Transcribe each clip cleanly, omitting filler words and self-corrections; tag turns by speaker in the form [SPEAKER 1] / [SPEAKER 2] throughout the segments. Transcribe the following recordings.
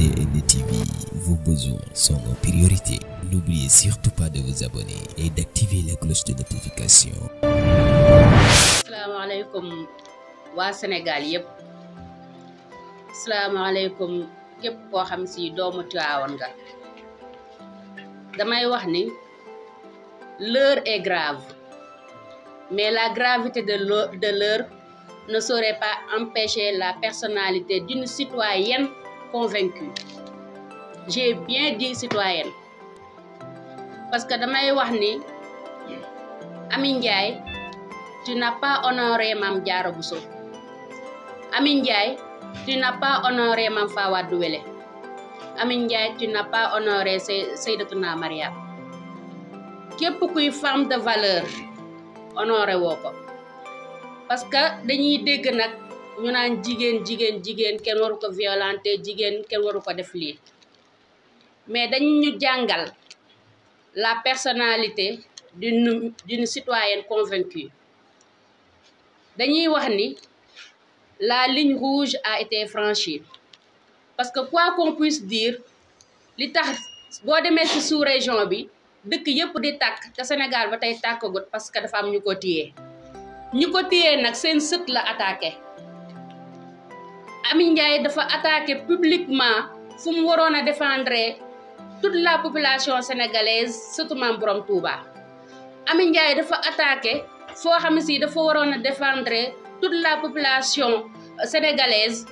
[SPEAKER 1] DN TV, vos besoins sont nos priorités. N'oubliez surtout pas de vous abonner et d'activer la cloche de notification.
[SPEAKER 2] Asalaamaaleykum waa Sénégal yëpp asalaamaaleykum képp koo xam si doomu Tiwaawan nga damay wax ni l'heure est grave mais la gravité de l'heure ne saurait pas empêcher la personnalité d'une citoyenne convaincue. J'ai bien dit citoyenne parce que damay wax ni Amy Ndiaye, tu n'as pas honoré Mame Diarra Bousso. Amy Ndiaye, tu n'as pas honoré Mame Fawade Wele. Amy Ndiaye, tu n'as pas honoré Seydatuna Mariam. Képp kuy femme de valeur honoré woo ko parce que dañuy dégg nag ñu naan jigéen kenn waru ko violenter, jigéen kenn waru ko def lii mais dañu ñu jàngal la personnalité d'une citoyenne convaincue. Dañuy wax ni la ligne rouge a été franchie parce que quoi qu'on puisse dire li tax boo demee ci sous-région bi dëkk yëpp di tàkk te Sénégal ba tey tàkkagut parce que dafa am ñu ko téye nag seen sët la attaqué. Amy Ndiaye dafa attaqué publiquement fu mu waroon a défendre toute la population sénégalaise surtout Mame Borom Touba. Amy Ndiaye dafa attaqué foo xam si dafa waroon a défendre toute la population sénégalaise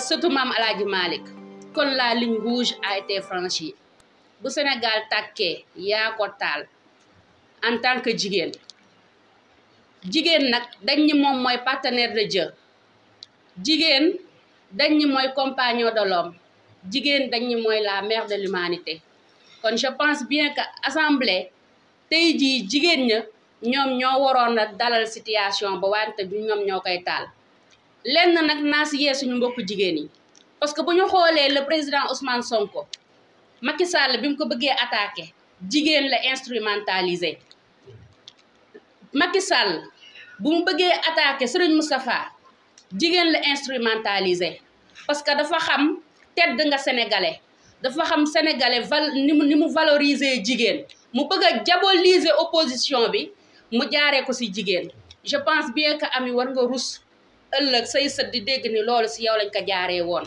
[SPEAKER 2] surtout Mame Alhaji Malick. Kon la ligne rouge a été franchie. Bu Sénégal tàkkee yaa ko taal en tant que jigéen nag dañ ni moom mooy partenaire de Dieu, jigéen dañ ni mooy compagnon de l'homme, jigéen dañ ni mooy la mère de l'humanité. Kon je pense bien que assemblée tey jii jigéen ña ñoom ñoo waroon a dalal situation ba wante du ñoom ñoo koy taal. Lenn nag naa si yee suñu mbokku jigéen yi parce que bu ñu xoolee le président Ousmane Sonko, Macky Sall bi mu ko bëggee attaqué jigéen la instrumentalisé. Macky Sall bu mu bëggee attaqué Serigne Moustapha jigéen la instrumentalisé parce que dafa xam tedd nga sénégalais, dafa xam sénégalais ni mu valoriser jigéen, mu bëgg a diaboliser opposition bi mu jaaree ko ci jigéen. Je pense bien que Amy war nga rus ëllëg say sët di dégg ni loolu ci yow lañ ko jaaree woon.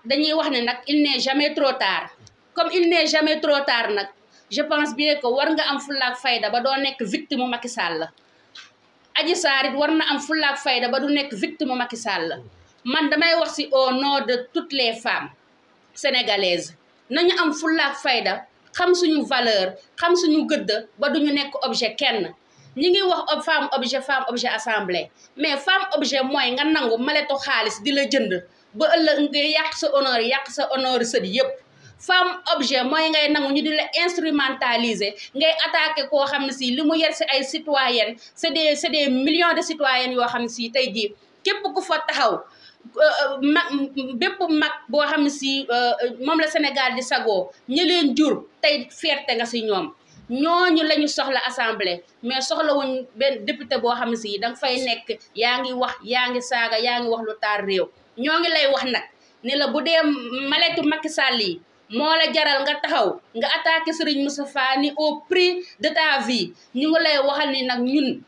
[SPEAKER 2] Dañuy wax ne nag il n'est jamais trop tard. Comme il n'est jamais trop tard nag je pense bien que war nga am fullaak fayda ba doo nekk victime Macky Sall. Adji Sarr it war na am fullaak fayda ba du nekk victime Macky Sall. Man damay wax ci au nom de toutes les femmes sénégalaises nañu am fullaak fayda xam suñu valeur, xam suñu gëdd ba duñu nekk objet kenn. ñi ngi wax femme objet assemblée mais femme objet mooy nga nangu maletu xaalis di la jënd ba ëllëg ngay yàq sa honneur sët yëpp. Femme objet mooy ngay nangu ñu di la instrumentaliser ngay attaquer koo xam ne si li mu yer si ay citoyennes c'est des millions de citoyennes yoo xam ne si tey jii képp ku fa taxaw bépp mag boo xam ne si moom la Sénégal di sagoo ñi leen jur tey fierté nga si ñoom. Ñooñu lañu soxla assemblée mais soxlawuñ benn député boo xam ne si danga fay nekk yaa ngi wax yaa ngi saaga yaa ngi wax lu taar réew. Ñoo ngi lay wax nag ni la bu dee maletu Macky Sall yi moo la jaral nga taxaw nga attaqué Serigne Moustapha ni au prix de ta vie ñu ngi lay waxal ni nag ñun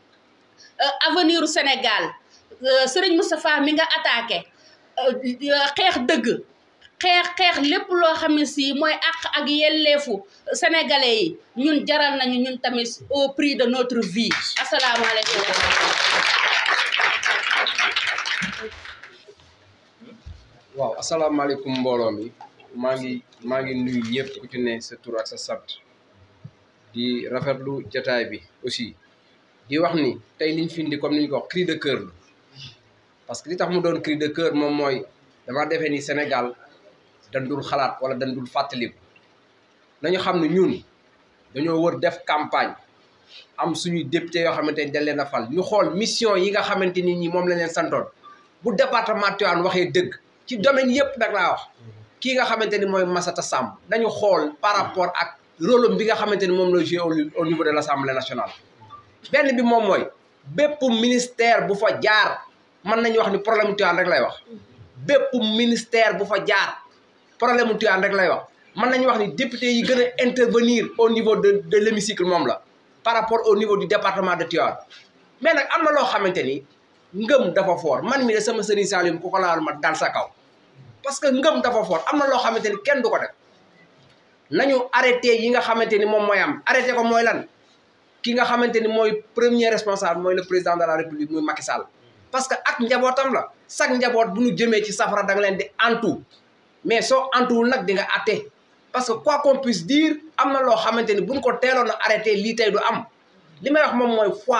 [SPEAKER 2] avenir u Sénégal Serigne Moustapha mi nga attaqué xeex dëgg xeex lépp loo xam ne si mooy àq ak yelleefu sénégalais yi ñun jaral nañu ñun tamit au prix de notre vie. Asalaamaaleykum.
[SPEAKER 3] waaw asalaamaaleykum mbooloo mi maa ngi nuyu ñëpp ku ci ne sa tur ak sa sant di rafetlu jotaay bi aussi di wax ni tey liñ fi indi comme ni ñu ko wax cri de cœur la parce que li tax mu doon cri de cœur moom mooy dama defee ni Sénégal dañ dul xalaat wala dañ dul fàttaliku nañu xam ne ñun dañoo wër def campagne am suñuy député yoo xamante ni dañ leen a fal ñu xool mission yi nga xamante ni ñi moom la leen santoon bu département Tivaouane waxee dëgg ci domaine yëpp nag laa wax kii nga xamante ni mooy Massata Samb dañu xool par rapport ak rôle bi nga xamante ni moom la joué au niveau de l'Assemblée nationale. benn bi moom mooy bépp ministère bu fa jaar mën nañu wax ni problème Tivaouane rek lay wax bépp ministère bu fa jaar problème mu Tivaouane rek lay wax mën nañu wax ni député yi gën a intervenir au niveau de l'hémicycle moom la par rapport au niveau du département de Tivaouane mais nag am na loo xamante ni ngëm dafa fort man mi de sama sëriñ Salim ku ko laal ma dal sa kaw parce que ngëm dafa fort am na loo xamante ni kenn du ko def nañu arrêté yi nga xamante ni moom mooy am arrêté ko mooy lan ki nga xamante ni mooy premier responsable mooy le président de la république muy Macky Sall parce que ak njabootam la chaque njaboot bu ñu jëmee ci safara da nga leen di antu mais soo antuwul nag di nga atte parce que quoi qu'on puisse dire am na loo xamante ni buñ ko teeloon a arrêté lii tey du am li may wax moom mooy foi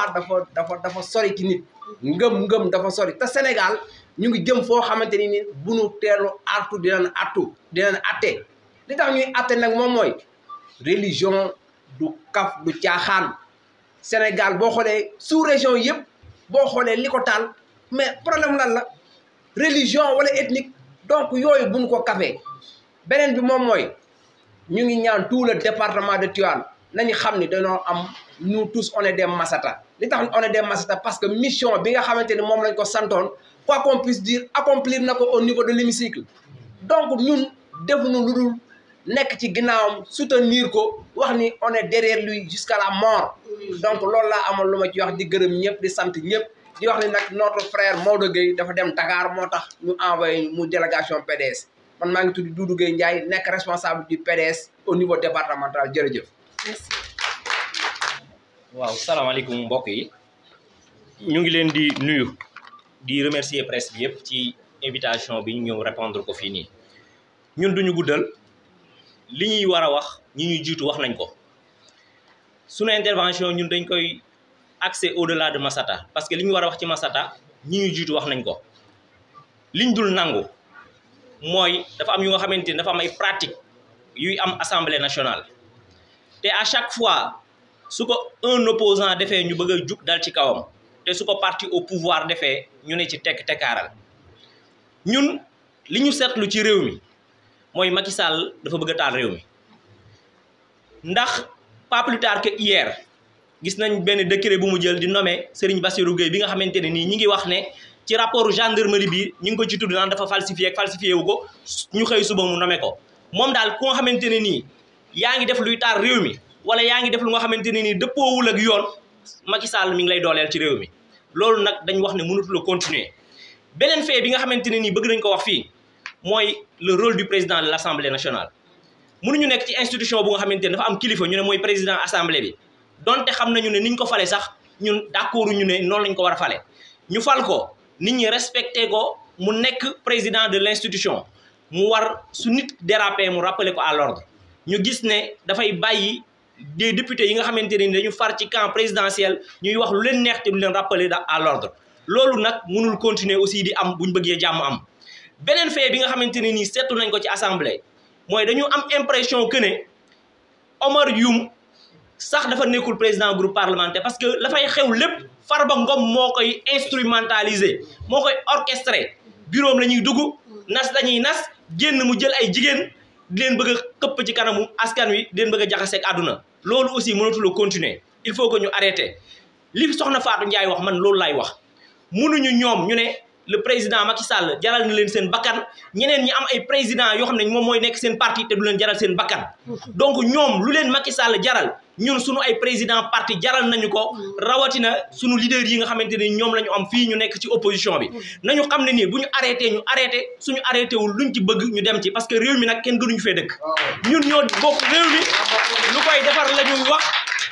[SPEAKER 3] dafa sori ci nit ngëm dafa sori te Sénégal ñu ngi jëm foo xamante ni bu ñu teelu artu dinañ atte li tax ñuy atte nag moom mooy religion du kaf du caaxaan Sénégal boo xoolee sous région yëpp boo xoolee li ko taal mais problème lan la religion wala ethnique donc yooyu buñ ko kafee beneen bi moom mooy ñu ngi ñaan tout le département de Tivaouane nañu xam ni dañoo am nous tous on est des Massata li tax on est des Massata parce que mission bi nga xamante ni moom lañ ko santoon quoi qu'on puisse dire accomplir na ko au niveau de l'hémicycle donc ñun defuñu lu dul nekk ci ginnaawam soutenir ko wax ni on est derrière lui jusqu'à la mort donc loolu laa amoon lu ma ci wax di gërëm ñëpp di sant ñëpp di wax ni nag notre frère Maodo Gueye dafa dem Dakar moo tax ñu envoyé mu délégation PDS man maa ngi tudd Doudou Gueye Ndiaye nekk responsable du PDS au niveau départemental jërëjëf.
[SPEAKER 2] merci.
[SPEAKER 4] waaw salaamaaleykum mbokk yi ñu ngi leen di nuyu di remercier presse bi yëpp ci invitation bi ñu ñëw répondre ko fii nii ñun duñu guddal li ñuy war a wax ñi ñuy jiitu wax nañ ko sunu intervention ñun dañ koy accès au-delà de Massata parce que li ñu war a wax ci Massata ñi ñuy jiitu wax nañ ko liñ dul nangu mooy dafa am yu nga xamante ni dafa am ay pratique yuy am assemblée nationale te à chaque fois su ko un opposant defee ñu bëgg a jug dal ci kawam te su ko parti au pouvoir defee ñu ne ci tekk tekkaaral ñun li ñu seetlu ci réew mi mooy Macky Sall dafa bëgg a taal réew mi ndax pas plus tard que hier gis nañ benn décret bu mu jël di nommer Serigne Bassirou Gueye bi nga xamante ne nii ñi ngi wax ne ci rapport gendarmerie bi ñu ngi ko ci tudd naan dafa falsifié ak falsifié wu ko ñu xëy suba mu nommer ko moom daal ku nga xamante ne nii yaa ngi def luy taal réew mi wala yaa ngi def lu nga xamante ne nii dëppoowul ak yoon Macky Sall mi ngi lay dooleel ci réew mi loolu nag dañ wax ne mënatu la continuer beneen fait bi nga xamante ne nii bëgg nañ ko wax fii mooy le rôle du président de l'Assemblée nationale mënuñu nekk ci institution bu nga xamante ne dafa am kilifa ñu ne mooy président assemblée bi donte xam nañu ne niñ ko fale sax ñun d'accord ñu ne noonu lañ ko war a fale ñu fal ko nit ñi respecté ko mu nekk président de l'institution mu war su nit dérapé mu rappeler ko à l'ordre ñu gis ne dafay bàyyi des députés yi nga xamante ne dañu far ci camp présidentiel ñuy wax lu leen neex te du leen rappeler à l'ordre loolu nag mënul continuer aussi di am buñ bëggee jàmm am beneen fait bi nga xamante ne nii seetlu nañ ko ci assemblée mooy dañu am impression que ne Omar Youm sax dafa nekkul président groupe parlementaire parce que la fay xew lépp Farba Ngom moo koy instrumentaliser moo koy orchestrer bureau la ñuy dugg nas dañuy nas génn mu jël ay jigéen di leen bëgg a këpp ci kanamu askan wi di leen bëgg a jaxaseeg àdduna loolu aussi mënatul a continuer il faut que ñu arrêter li soxna Fatou Ndiaye wax man loolu laay wax mënuñu ñoom ñu ne le président Macky Sall jaral na leen seen bakkan ñeneen ñi am ay président yoo xam ne moom mooy nekk seen parti te du leen jaral seen bakkan donc ñoom lu leen Macky Sall jaral ñun suñu ay président parti jaral nañu ko rawatina suñu leader yi nga xamante ne ñoom la ñu am fii ñu nekk ci opposition bi nañu xam ne nii bu ñu arrêté suñu arrêté wul luñ ci bëgg ñu dem ci parce que réew mi nag kenn gënuñu fee dëkk ñun ñoo bokk réew mi lu koy defar la ñuy wax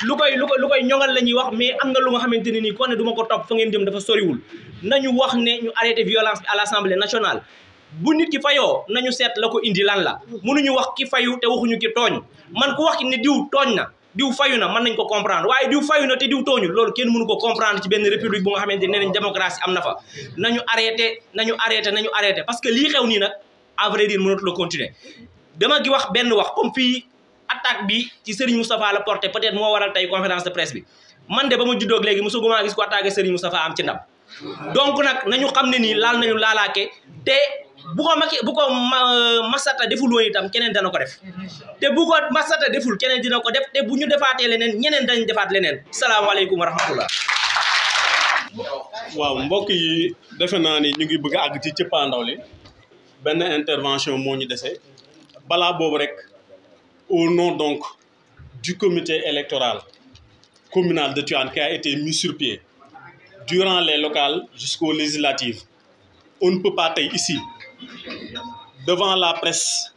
[SPEAKER 4] lu koy ñoŋal la ñuy wax mais am na lu nga xamante ne nii kon ne du ma ko topp fa ngeen jëm dafa soriwul nañu wax ne ñu arrêté violence bi à l'Assemblée nationale bu nit ki fayoo nañu seet la ko indi lan la mënuñu wax ki fayu te waxuñu ki tooñ man ku wax ki ne diw tooñ na diw fayu na mën nañ ko comprendre waaye diw fayu na te diw tooñul loolu kenn mënu ko comprendre ci benn république bu nga xamante ne nañ démocratie am na fa nañu arrêté parce que lii xew nii nag à vrai dire mënatu la continuer dama gi wax benn wax comme fii attaque bi ci Serigne Moustapha la porté peut-être moo waral tey conférence de presse bi man de ba ma juddoog léegi mosuguma gis ko attaqué Serigne Moustapha am ci ndam donc nag nañu xam ne nii laal nañu laalaake te bu ko Massata deful woon itam keneen dana ko def te bu ko Massata deful keneen dina ko def te bu ñu defaatee leneen ñeneen dañ defaat leneen salaamaaleykum wa rahmatullah
[SPEAKER 5] waaw mbokk yi defe naa ni ñu ngi bëgg a àgg ci cëppaandaw li benn intervention moo ñu dese balaa boobu rek au nom donc du comité électoral communal de Tivaouane qui a été mis sur pied durant les locales jusqu'aux législatives. On ne peut pas tey ici devant la presse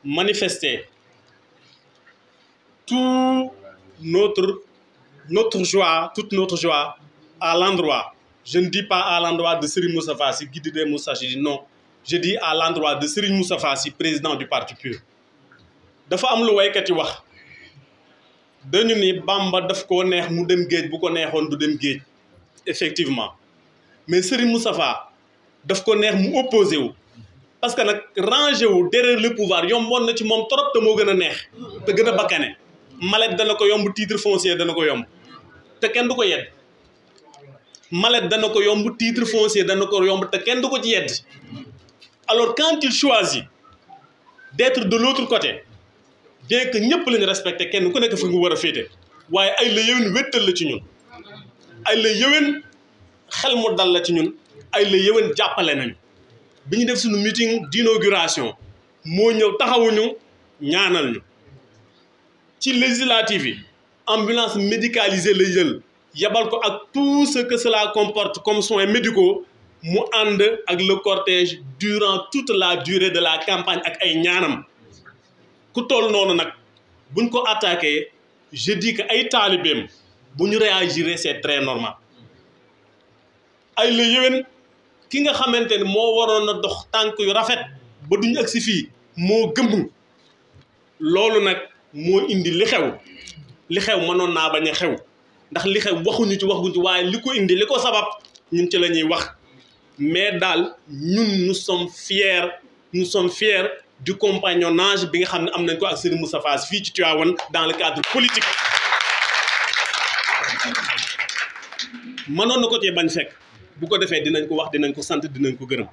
[SPEAKER 5] manifester toute notre joie à l'endroit. Je ne dis pas à l'endroit de Serigne Moustapha Sy, guide des Moustarchidines, non. Je dis à l'endroit de Serigne Moustapha Sy, président du Parti PUR. dafa am lu waykat yi wax dañu ni Bamba daf ko neex mu dem géej bu ko neexoon du dem géej effectivement mais Serigne Moustapha daf ko neex mu opposé wu parce que nag rangé wu derrière le pouvoir yomboon na ci moom trop te moo gën a neex te gën a bakkane malet dana ko yomb titre foncier dana ko yomb te kenn du ko yedd malet dana ko yomb titre foncier dana ko yomb te kenn du ko ci yedd alors quand il choisit d'être de l'autre côté bien que ñëpp lañu respecté kenn ku nekk fi nga war a féete waaye ay la yëwen wéttal la ci ñun ay la yëwen xel mu dal la ci ñun ay la yëwen jàppale nañu bi ñu def suñu meeting d'inauguration moo ñëw taxawuñu ñaanal ñu ci législative yi ambulance médicalisée la jël yabal ko ak tout ce que cela comporte comme soins médicaux mu ànd ak le cortège durant toute la durée de la campagne ak ay ñaanam ku toll noonu nag buñ ko attaqué je dis que ay taalibeem bu ñu réagir c'est très normal ay la yéwén ki nga xamante ni moo waroon a dox tànk yu rafet ba duñu agsi fii moo gëmm loolu nag moo indi li xew mënoon naa bañ a xew ndax li xew waxuñu ci waaye li ko indi li ko sabab ñun ci la ñuy wax mais daal ñun nous sommes fiers du compagnonnage bi nga xam ne am nañ ko ak Serigne Moustapha Sy fii ci Tivaouane dans le cadre politique mënoon na ko cee bañ fekk bu ko defee dinañ ko wax dinañ ko sant dinañ ko gërëm.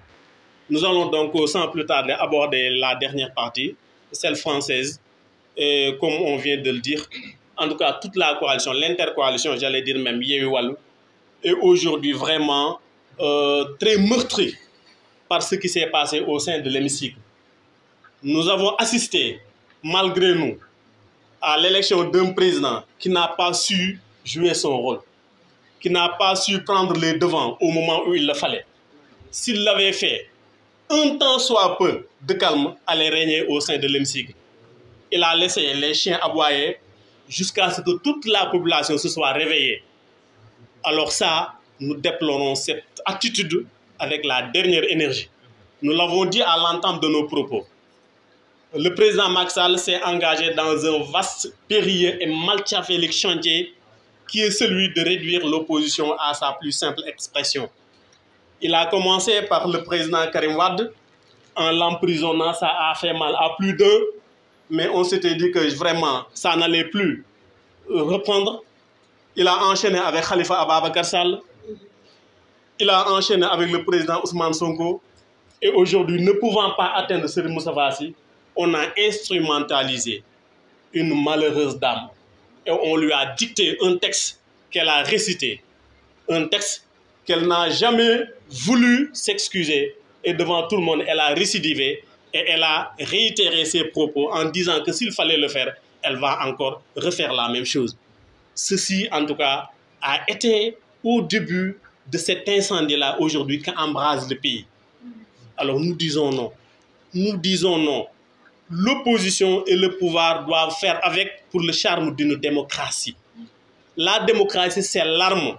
[SPEAKER 5] Nous allons donc sans plus tarder aborder la dernière partie celle française et comme on vient de le dire en tout cas toute la coalition l'intercoalition j'allais dire même Yewwi Wallu est aujourd'hui vraiment très meurtrie par ce qui s'est passé au sein de l'hémicycle. Nous avons assisté, malgré nous, à l'élection d'un président qui n'a pas su jouer son rôle, qui n'a pas su prendre les devants au moment où il le fallait. S'il l'avait fait, un temps soit peu de calme allait régner au sein de l'hémicycle. Il a laissé les chiens aboyer jusqu'à ce que toute la population se soit réveillée. Alors ça, nous déplorons cette attitude avec la dernière énergie. Nous l'avons dit à l'entame de nos propos. Le président Macky Sall s'est engagé dans un vaste, périlleux et malchaphilique chantier qui est celui de réduire l'opposition à sa plus simple expression. Il a commencé par le président Karim Wade. En l'emprisonnant, ça a fait mal à plus d'un, mais on s'était dit que vraiment, ça n'allait plus reprendre. Il a enchaîné avec Khalifa Ababacar Sall. Il a enchaîné avec le président Ousmane Sonko. Et aujourd'hui, ne pouvant pas atteindre Serigne Moustapha Sy, on a instrumentalisé une malheureuse dame et on lui a dicté un texte qu'elle a récité, un texte qu'elle n'a jamais voulu s'excuser et devant tout le monde, elle a récidivé et elle a réitéré ses propos en disant que s'il fallait le faire, elle va encore refaire la même chose. Ceci, en tout cas, a été au début de cet incendie-là aujourd'hui qu'embrase le pays. Alors nous disons non. Nous disons non. L'opposition et le pouvoir doivent faire avec pour le charme d'une démocratie. La démocratie, c'est l'arme.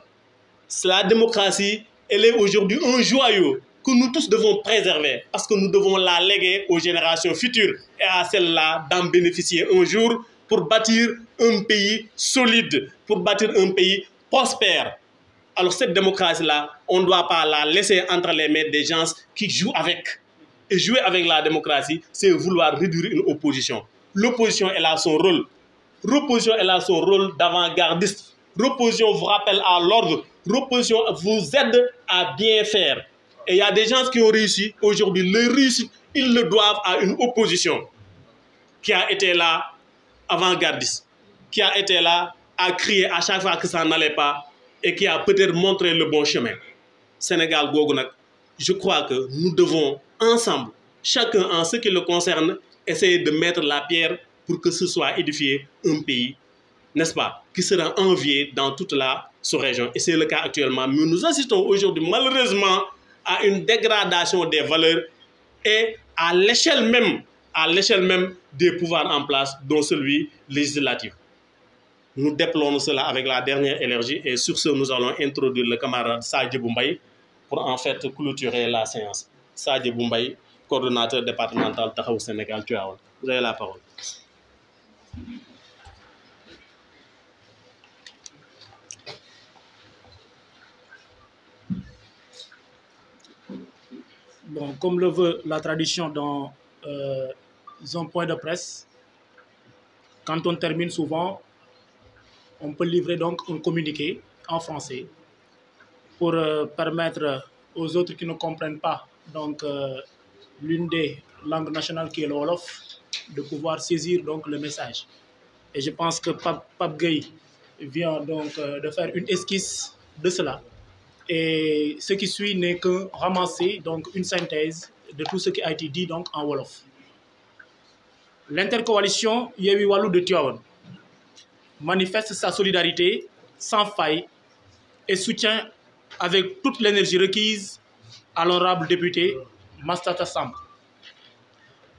[SPEAKER 5] La démocratie, elle est aujourd'hui un joyau que nous tous devons préserver parce que nous devons la léguer aux générations futures et à celles-là d'en bénéficier un jour pour bâtir un pays solide, pour bâtir un pays prospère. Alors cette démocratie-là, on ne doit pas la laisser entre les mains des gens qui jouent avec. Et jouer avec la démocratie, c'est vouloir réduire une opposition. L'opposition, elle a son rôle. L'opposition, elle a son rôle d'avant-gardiste. L'opposition vous rappelle à l'ordre. L'opposition vous aide à bien faire. Et il y a des gens qui ont réussi. Aujourd'hui, le réussite, ils le doivent à une opposition qui a été là avant-gardiste, qui a été là à crier à chaque fois que ça n'allait pas et qui a peut-être montré le bon chemin. Sénégal Gogunak, je crois que nous devons ensemble, chacun en ce qui le concerne, essayer de mettre la pierre pour que ce soit édifié un pays, n'est-ce pas, qui sera envié dans toute la sous-région. Et c'est le cas actuellement. Mais nous assistons aujourd'hui malheureusement à une dégradation des valeurs et à l'échelle même des pouvoirs en place, dont celui législatif. Nous déplorons cela avec la dernière énergie et sur ce, nous allons introduire le camarade Sadji Boumbaye pour en fait clôturer la séance. Sadji Boumbaye, coordonnateur départemental Taxawu Sénégal, Tivaouane. Vous avez la parole.
[SPEAKER 6] Bon, comme le veut la tradition dans un point de presse, quand on termine souvent, on peut livrer donc un communiqué en français pour permettre aux autres qui ne comprennent pas donc l'une des langues nationales qui est le Wolof de pouvoir saisir donc le message. Et je pense que Pape Gueye vient donc de faire une esquisse de cela. Et ce qui suit n'est que ramasser donc une synthèse de tout ce qui a été dit donc en Wolof. L'intercoalition Yewwi Wallu de Tivaouane manifeste sa solidarité sans faille et soutient avec toute l'énergie requise à l'honorable député Massata Samb.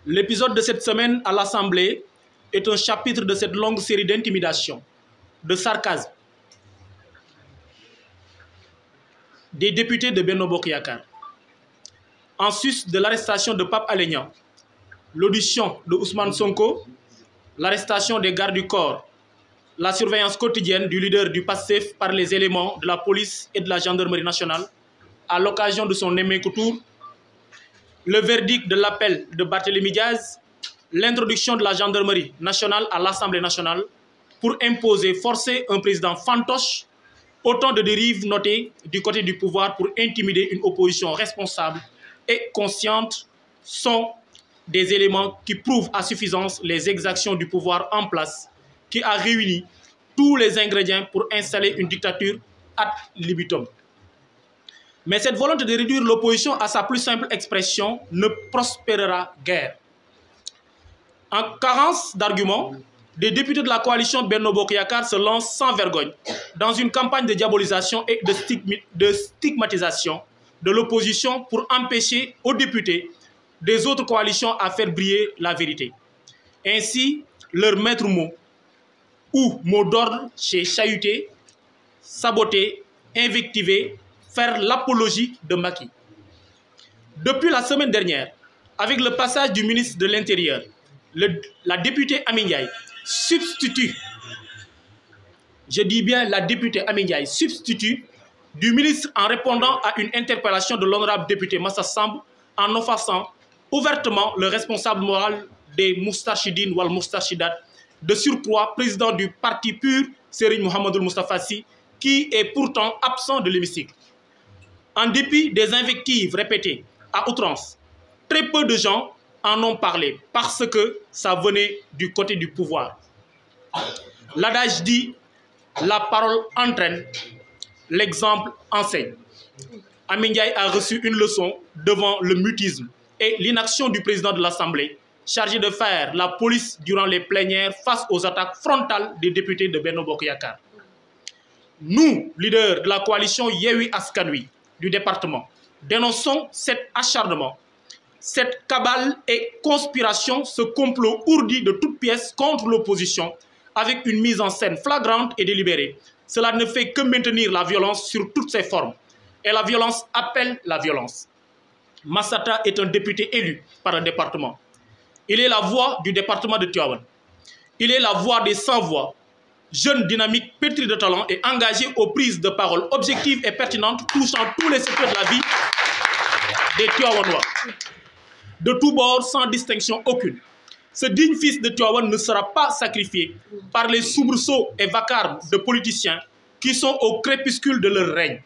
[SPEAKER 6] L'épisode de cette semaine à l'Assemblée est un chapitre de cette longue série d'intimidations, de sarcasme des députés de Benno Bokk Yakaar. En sus de l'arrestation de Pape Alé Niang, l'audition de Ousmane Sonko, l'arrestation des gardes du corps, la surveillance quotidienne du leader du PASTEF par les éléments de la police et de la gendarmerie nationale à l'occasion de son Nemmeeku Tour, le verdict de l'appel de Barthélémy Diaz, l'introduction de la gendarmerie nationale à l'Assemblée nationale pour imposer, forcer un président fantoche, autant de dérives notées du côté du pouvoir pour intimider une opposition responsable et consciente sont des éléments qui prouvent à suffisance les exactions du pouvoir en place qui a réuni tous les ingrédients pour installer une dictature ad libitum. Mais cette volonté de réduire l'opposition à sa plus simple expression ne prospérera guère. En carence d'arguments, des députés de la coalition Benno Bokk Yakaar se lancent sans vergogne dans une campagne de diabolisation et de stigmatisation de l'opposition pour empêcher aux députés des autres coalitions à faire briller la vérité. Ainsi, leur maître mot ou mot d'ordre, c'est chahuter, saboter, invectiver, faire l'apologie de Macky. Depuis la semaine dernière, avec le passage du ministre de l'Intérieur, la députée Amy Ndiaye substitue, je dis bien la députée Amy Ndiaye substitue du ministre en répondant à une interpellation de l'honorable député Massata Samb en offensant ouvertement le responsable moral des Moustarchidines ou Moustarchidates, de surcroît président du parti PUR, Serigne Mouhamadoul Moustapha Sy, qui est pourtant absent de l'hémicycle. En dépit des invectives répétées à outrance, très peu de gens en ont parlé parce que ça venait du côté du pouvoir. L'adage dit « la parole entraîne, l'exemple enseigne ». Amy Ndiaye a reçu une leçon devant le mutisme et l'inaction du président de l'Assemblée, chargé de faire la police durant les plénières face aux attaques frontales des députés de Benno Bokk Yakaar. Nous, leaders de la coalition Yewwi Askan Wi du département, dénonçons cet acharnement, cette cabale et conspiration, ce complot ourdi de toutes pièces contre l'opposition avec une mise en scène flagrante et délibérée. Cela ne fait que maintenir la violence sur toutes ses formes. Et la violence appelle la violence. Massata est un député élu par le département. Il est la voix du département de Tivaouane. Il est la voix des sans-voix, jeune, dynamique, pétri de talent et engagé aux prises de parole objectives et pertinentes touchant tous les secteurs de la vie des Tivaouanois. De tous bords, sans distinction aucune. Ce digne fils de Tivaouane ne sera pas sacrifié par les soubresauts et vacarmes de politiciens qui sont au crépuscule de leur règne.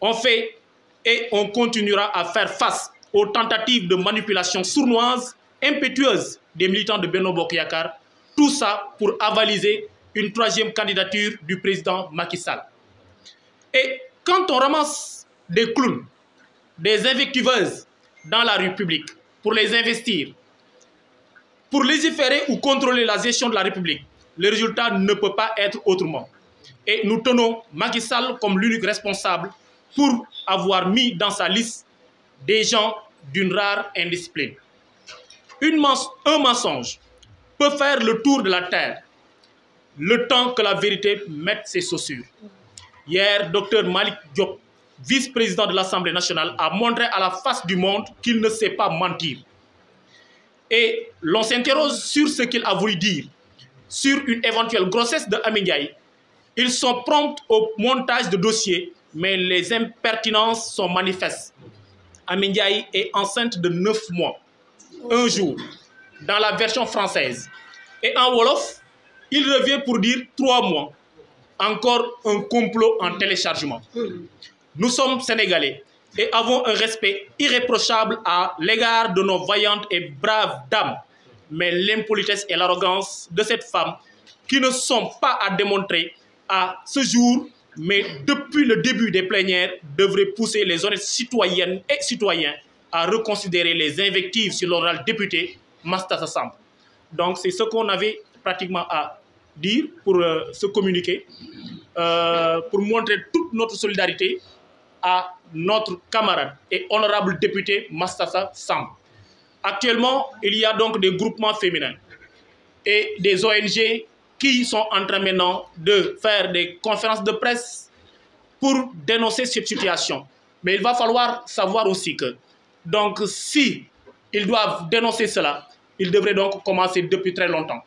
[SPEAKER 6] On fait et on continuera à faire face aux tentatives de manipulation sournoise, impétueuse des militants de Benno Bokk Yakaar, tout ça pour avaliser une troisième candidature du président Macky Sall. Et quand on ramasse des clowns, des invectiveuses, dans la rue publique pour les investir, pour légiférer ou contrôler la gestion de la République, le résultat ne peut pas être autrement. Et nous tenons Macky Sall comme l'unique responsable pour avoir mis dans sa liste des gens d'une rare indiscipline. Un mensonge peut faire le tour de la terre le temps que la vérité mette ses chaussures. Hier, Dr Malick Diop, vice-président de l'Assemblée nationale, a montré à la face du monde qu'il ne sait pas mentir. Et l'on s'interroge sur ce qu'il a voulu dire, sur une éventuelle grossesse de Amy Ndiaye. Ils sont prompts au montage de dossiers, mais les impertinences sont manifestes. Amy Ndiaye est enceinte de 9 mois, un jour, dans la version française. Et en wolof, il revient pour dire 3 mois. Encore un complot en téléchargement. Nous sommes Sénégalais et avons un respect irréprochable à l'égard de nos vaillantes et braves dames. Mais l'impolitesse et l'arrogance de cette femme, qui ne sont pas à démontrer à ce jour, mais depuis le début des plénières, devraient pousser les honnêtes citoyennes et citoyens à reconsidérer les invectives sur l'honorable député Mastassa Samb. Donc c'est ce qu'on avait pratiquement à dire pour se communiquer, pour montrer toute notre solidarité à notre camarade et honorable député Mastassa Samb. Actuellement, il y a donc des groupements féminins et des ONG qui sont en train maintenant de faire des conférences de presse pour dénoncer cette situation. Mais il va falloir savoir aussi que, donc, si ils doivent dénoncer cela, ils devraient donc commencer depuis très longtemps.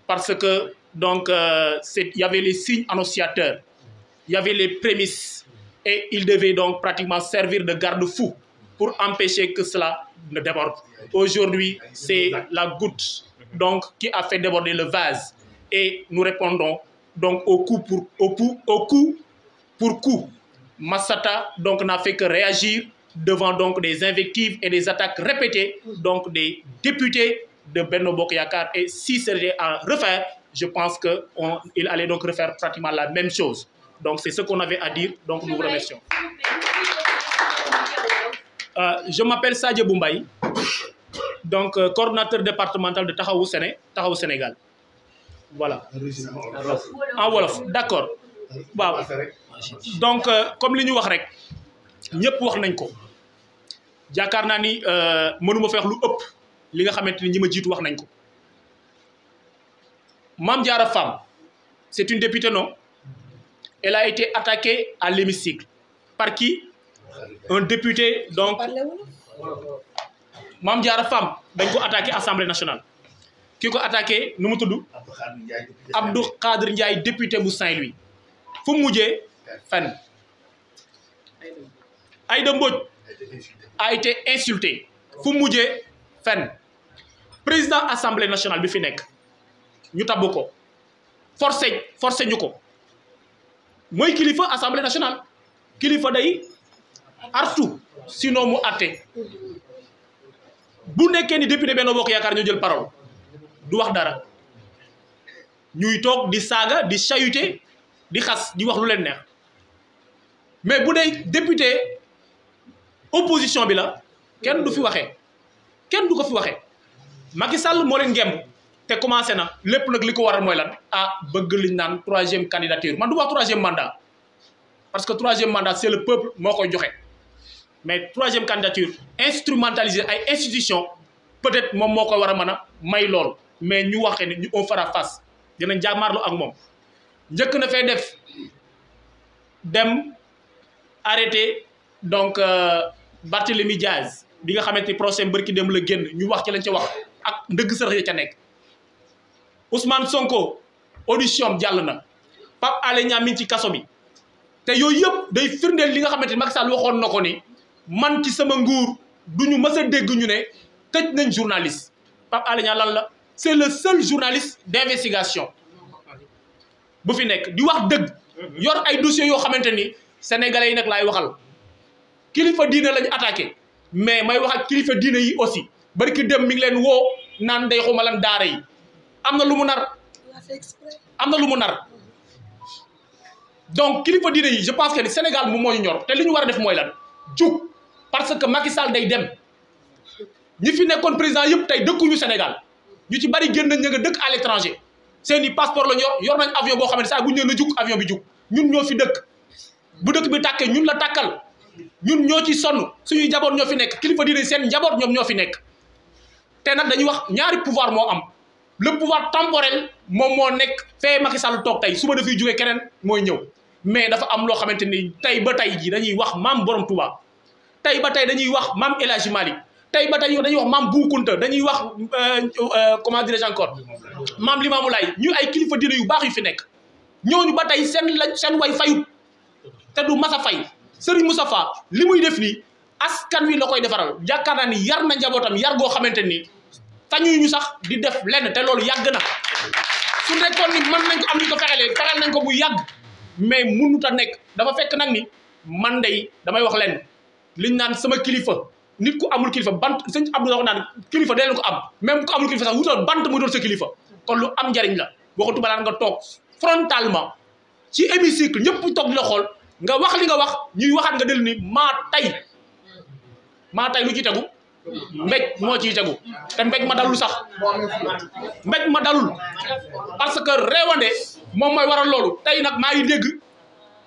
[SPEAKER 6] Parce que, donc, il y avait les signes annonciateurs, il y avait les prémices, et ils devaient donc pratiquement servir de garde-fou pour empêcher que cela ne déborde. Aujourd'hui, c'est la goutte donc, qui a fait déborder le vase. Et nous répondons donc au coup pour coup. Massata donc n'a fait que réagir devant donc des invectives et des attaques répétées donc des députés de Benno Bokk Yakaar. Et si c'était à refaire, je pense qu'il allait donc refaire pratiquement la même chose. Donc c'est ce qu'on avait à dire, donc nous vous remercions. Je m'appelle Sadio Boumbaye, donc coordonnateur départemental de Taxawu Sénégal. Voilà. En wolof, d'accord. Waaw. Donc comme li ñu wax rek ñëpp wax nañ ko. Jaakaar naa ni mënuma fa wax lu ëpp li nga xamante ni ñi ma jiitu wax nañ ko. Mame Diarra Fam, c'est une députée, non? Elle a été attaquée à l'hémicycle. Par qui? Un député, donc. Mame Diarra Fam, dañ ko attaqué à l'Assemblée nationale. Qui ko attaqué, nu mu tudd? Abdou Khadre Ndiaye, député bu Saint-Louis. Fu mu mujjee fenn. Aïda Mbodj a été insulté. Fu mu mujjee fenn. Président Assemblée nationale bi fi nekk ñu tabbu ko forcé ñu ko mooy kilifa Assemblée nationale kilifa day artu sinon mu atte bu nekkee ni député Benno Bokk Yaakaar ñu jël parole du wax dara ñuy toog di saaga di chahuter di xas di wax lu leen neex mais bu dee député opposition bi la kenn du fi waxee kenn du ko fi waxee Macky Sall moo leen ngemb te commencé na lépp nag li ko waral mooy lan bëgg liñ naan 3e candidature man du wax 3e mandat parce que 3e mandat c'est le peuple moo koy joxe mais 3e candidature instrumentaliser ay institutions peut-être moom moo ko war a mën a may lool mais ñu waxee ni ñu on fera face dinañ jàmmaarloo ak moom njëkk na fay def dem arrêté donc Barthélémy Diaz bi nga xamante ni procès bërki dem la génn ñu wax ci lañ ca wax ak ndëgg sërëx ya ca nekk Ousmane Sonko audition jàll na Pape Alé Niang mi ci kaso bi te yooyu yëpp day firndeel li nga xamante ni Macky Sall waxoon na ko ni man ci sama nguur duñu mës a dégg ñu ne tëj nañ journaliste Pape Alé Niang lan la c'est le seul journaliste d'investigation bu fi nekk di wax dëgg yor ay dossiers yoo xamante ni sénégalais yi nag laay waxal kilifa diine lañu attaqué mais may wax ak kilifa diine yi aussi barki dem mi ngi leen woo naan day xuma lan daara yi am na lu mu nar donc kilifa diine yi je pense que ni Sénégal moom moo ñu ñor te li ñu war a def mooy lan jug parce que Macky Sall day dem ñi fi nekkoon président yëpp tey dëkkuñu Sénégal ñu ci bari génn nañ ña nga dëkk à l'étranger seeni passeport lañ yor nañ avion boo xam ne saa bu ñu nee na jug avion bi jug ñun ñoo fi dëkk bu dëkk bi tàkkee ñun la tàkkal ñun ñoo ci sonn suñuy njaboot ñoo fi nekk kilifa diine seen njaboot ñoom ñoo fi nekk te nag dañuy wax ñaari pouvoir moo am le pouvoir temporel moom moo nekk fee Macky Sall toog tey suba dafay jógee keneen mooy ñëw mais dafa am loo xamante ni tey ba tey ji dañuy wax maam Borom Touba tey ba tey dañuy wax maam El Hadji Malick tey ba tey dañuy wax maam Bou Kounta dañuy wax comment dirais-je encore maam Limamou Laye ñu ay kilifa diine yu baax yu fi nekk ñooñu ba tey seen way fayut te du masa fay Serigne Moustapha li muy def nii askan wi la koy defaral yaakaar naa ni yar na njabootam yar goo xamante ni sañuy ñu sax di def lenn te loolu yàgg na su nekkoon ni mën nañ ko am ñu ko fexeel nañ ko bu yàgg mais mënut a nekk dafa fekk nag ni man day damay wax lenn liñ naan sama kilifa nit ku amul kilifa bant sëñ Abdou wax naan kilifa dee leen ko am même ku amul kilifa sax wutal bant mu doon sa kilifa kon lu am njariñ la waxatu balaa nga toog frontalement ci hémicycle ñëpp toog di la xool nga wax li nga wax ñuy waxaat nga dellu ni maa tay lu ci tegu mbéj moo ciy tegu te mbéj ma dalul sax mbéj ma dalul parce que réewande moom mooy waral loolu tey nag maa ngi dégg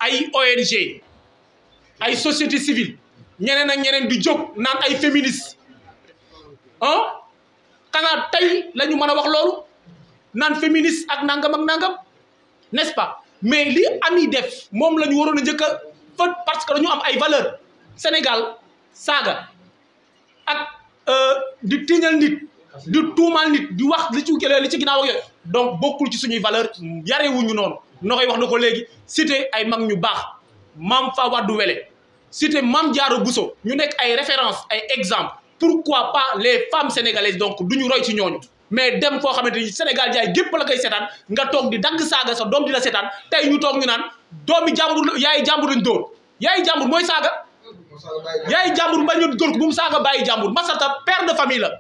[SPEAKER 6] ay ONG ay société civile ñeneen ak ñeneen di jóg naan ay féministes xanaa tey la ñu mën a wax loolu naan féministe ak nangam n'est-ce pas mais li ami def moom la ñu waroon a njëkk a fët parce que dañu am ay valeur Sénégal saaga ak di tiñal nit di tuumaal nit di wax li ci ginnaaw ak yooyu donc bokkul ci suñuy valeur yarewuñu noonu no koy wax na ko léegi cité ay mag ñu baax maam Fawade Wele cité Mame Diarra Bousso ñu nekk ay référence ay exemple pourquoi pas les femmes sénégalaises donc duñu roy ci ñooñu mais dem foo xamante ni Sénégal jaay gépp la koy seetaan nga toog di dagg saaga sa doom di la seetaan tey ñu toog ñu naan doomi jàmbur yaay jàmbur lañ dóor yaay jàmbur mooy saaga yaay jàmbur ba ñu dóor ko bu mu saaga bàyyi jàmbur Massata père de famille la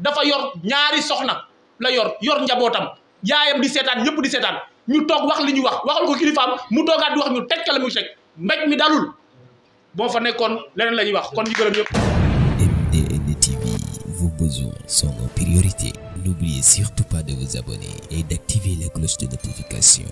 [SPEAKER 6] dafa yor ñaari soxna la yor njabootam yaayam di seetaan ñëpp di seetaan ñu toog wax li ñu waxal ko kilifaam mu toogaat di wax ñu teg ka la muy teg mbéj mi dalul boo fa nekkoon leneen la ñuy wax kon ñu gërëm ñëpp.
[SPEAKER 1] MDN TV, vos besoins sont nos priorités. N'oubliez surtout pas de vous abonner et d'activer la cloche de notification.